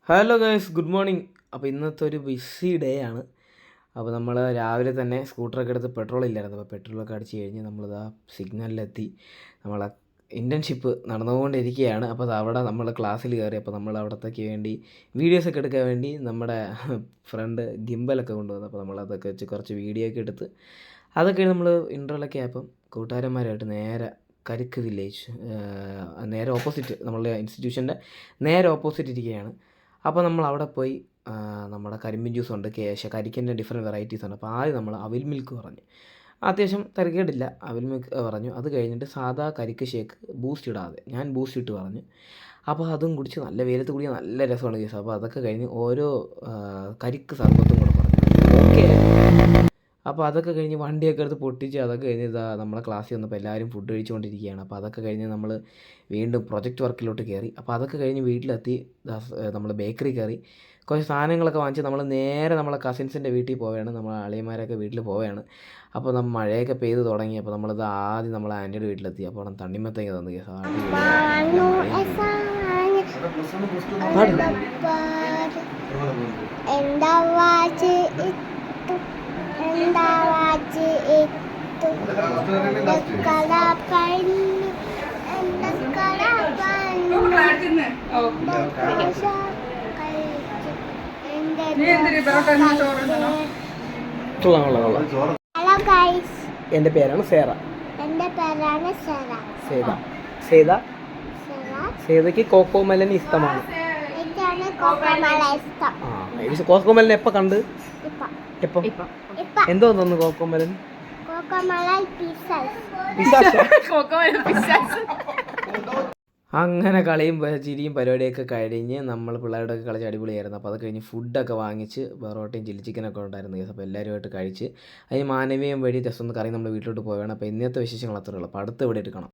Hello guys, good morning. അപ്പോൾ ഇന്നത്തെ ഒരു ബിസി ഡേ ആണ്. അപ്പോൾ നമ്മൾ രാവിലെ തന്നെ സ്കൂട്ടറൊക്കെ എടുത്ത് പെട്രോൾ ഇല്ലായിരുന്നു. അപ്പോൾ പെട്രോളൊക്കെ അടിച്ച് കഴിഞ്ഞ് നമ്മളിതാ സിഗ്നലിലെത്തി. നമ്മളെ ഇൻറ്റേൺഷിപ്പ് നടന്നുകൊണ്ടിരിക്കുകയാണ്. അപ്പോൾ അവിടെ നമ്മൾ ക്ലാസ്സിൽ കയറി. അപ്പോൾ നമ്മൾ അവിടത്തേക്ക് വേണ്ടി വീഡിയോസൊക്കെ എടുക്കാൻ വേണ്ടി നമ്മുടെ ഫ്രണ്ട് ഗിംബലൊക്കെ കൊണ്ടുവന്നു. അപ്പോൾ നമ്മളതൊക്കെ വെച്ച് കുറച്ച് വീഡിയോ ഒക്കെ എടുത്ത് അതൊക്കെ നമ്മൾ ഇൻ്റർവെല്ലൊക്കെ ആയപ്പം കൂട്ടുകാരന്മാരായിട്ട് നേരെ കരിക്ക് വില്ലേജ്, നേരെ ഓപ്പോസിറ്റ് നമ്മളുടെ ഇൻസ്റ്റിറ്റ്യൂഷൻ്റെ നേരെ ഓപ്പോസിറ്റ് ഇരിക്കുകയാണ്. അപ്പോൾ നമ്മൾ അവിടെ പോയി നമ്മുടെ കരിമ്പിൻ ജ്യൂസ് ഉണ്ട്, കരിക്കിൻ്റെ ഡിഫറെൻറ്റ് വെറൈറ്റീസ് ഉണ്ട്. അപ്പോൾ ആദ്യം നമ്മൾ അവിൽ മിൽക്ക് പറഞ്ഞു, അത്യാവശ്യം തരക്കേടില്ല അവിൽ മിൽക്ക് പറഞ്ഞു. അത് കഴിഞ്ഞിട്ട് സാധാ കരിക്ക് ഷേക്ക് ബൂസ്റ്റ് ഇടാതെ ഞാൻ ബൂസ്റ്റ് ഇട്ട് പറഞ്ഞു. അപ്പോൾ അതും കുടിച്ച് നല്ല വെയിലത്ത് കുടിക്കാൻ നല്ല രസമാണ് കേസ്. അപ്പോൾ അതൊക്കെ കഴിഞ്ഞ് ഓരോ കരിക്ക് സർബത്തും കൂടെ പറഞ്ഞു. ഓക്കെ. അപ്പോൾ അതൊക്കെ കഴിഞ്ഞ് വണ്ടിയൊക്കെ എടുത്ത് പൊട്ടിച്ച് അതൊക്കെ കഴിഞ്ഞ് ഇതാ നമ്മളെ ക്ലാസ്സിൽ വന്നപ്പോൾ എല്ലാവരും ഫുഡ് കഴിച്ചുകൊണ്ടിരിക്കുകയാണ്. അപ്പോൾ അതൊക്കെ കഴിഞ്ഞ് നമ്മൾ വീണ്ടും പ്രൊജക്റ്റ് വർക്കിലോട്ട് കയറി. അപ്പോൾ അതൊക്കെ കഴിഞ്ഞ് വീട്ടിലെത്തി നമ്മൾ ബേക്കറി കയറി കുറച്ച് സാധനങ്ങളൊക്കെ വാങ്ങിച്ച് നമ്മൾ നേരെ നമ്മളെ കസിൻസിൻ്റെ വീട്ടിൽ പോവുകയാണ്. നമ്മളെ അളിയന്മാരൊക്കെ വീട്ടിൽ പോവുകയാണ്. അപ്പോൾ നമ്മൾ മഴയൊക്കെ പെയ്ത് തുടങ്ങി. അപ്പോൾ നമ്മളിത് ആദ്യം നമ്മളെ ആൻറ്റിയുടെ വീട്ടിലെത്തി. അപ്പോൾ അവിടെ തണ്ണിമത്തങ്ങ തന്നു കേസ്. ഹലോ ഗൈസ്, എൻ്റെ പേരാണ് സേറ. സേതയ്ക്ക് കോക്കോമലൻ ഇഷ്ടമാണ്. കോക്കോമലൻ എപ്പോൾ കണ്ട്? എന്തോ തോന്നുന്നു കോക്കോമലൻ? അങ്ങനെ കളിയും ചിരിയും പരിപാടിയൊക്കെ കഴിഞ്ഞ് നമ്മൾ പിള്ളേരോടൊക്കെ കളിച്ച് അടിപൊളിയായിരുന്നു. അപ്പോൾ അത് കഴിഞ്ഞ് ഫുഡൊക്കെ വാങ്ങിച്ച് പൊറോട്ടയും ചില്ലി ചിക്കനൊക്കെ ഉണ്ടായിരുന്നു കേസ്. അപ്പോൾ എല്ലാവരുമായിട്ട് കഴിച്ച് അതിന് മാനവീയം വഴി ജസ്റ്റ് ഒന്ന് കറി നമ്മുടെ വീട്ടിലോട്ട് പോവുകയാണ്. അപ്പോൾ ഇന്നത്തെ വിശേഷങ്ങൾ അത്രേ ഉള്ളൂ. അപ്പോൾ അടുത്ത ഇവിടെ എടുക്കണം.